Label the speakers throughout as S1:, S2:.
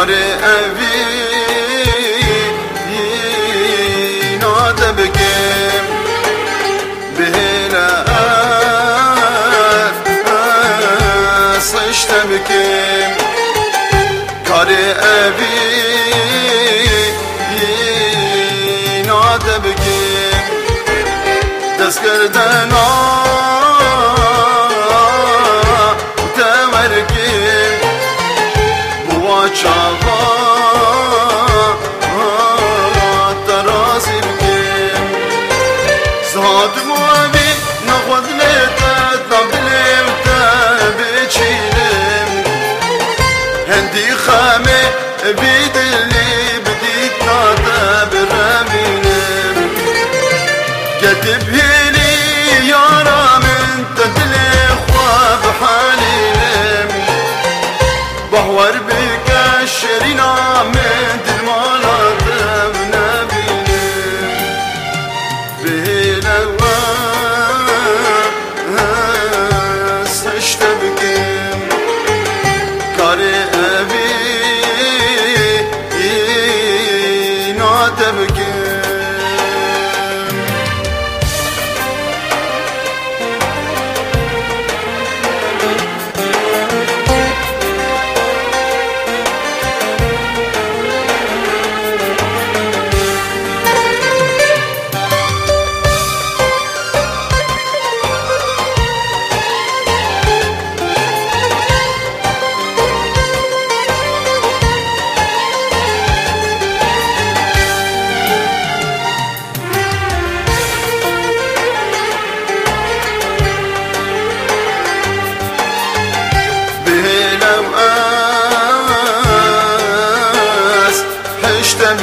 S1: kari evi nade bikim bihile sıçte bikim kari evi nade bikim deskirden çava terazi bikim saat muavi nakhod leta tablim tabichilim hendi khame bidli bidit nada biraminim getib hili yaramin tadli khwab halilim bahwar شرینا من دل مالاتم نبینم بهنوا سشته بکم کاری اوی ناده بکم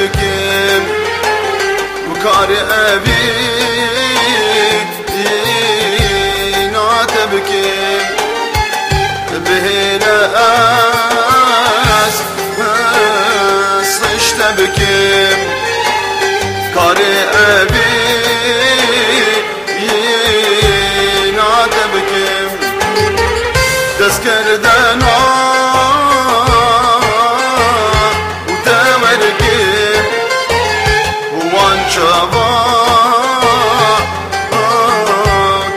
S1: بكم وكاري أبي نعتبكم بهنا صشت بكم كاري أبي نعتبكم تذكر دنا çava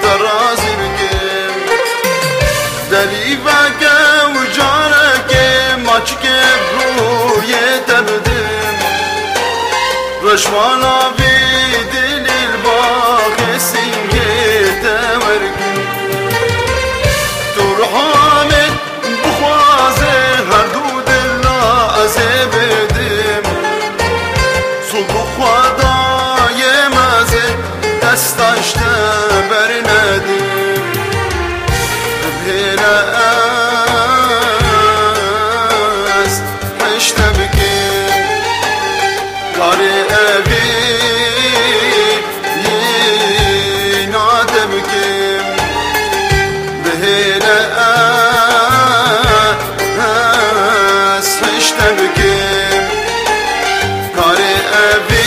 S1: terazi bikim deli veke ucareke maçke ruye tebdim rışmana vidilil bakesin yeteverkim turhamet bukhwaze her dudilla azebedim sulbukhwada دستاشته بر ندیم بهنه است پشته بکیم کاری اوی ناده بکیم بهنه است پشته بکیم کاری اوی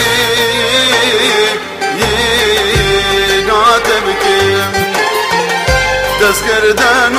S1: دست کردن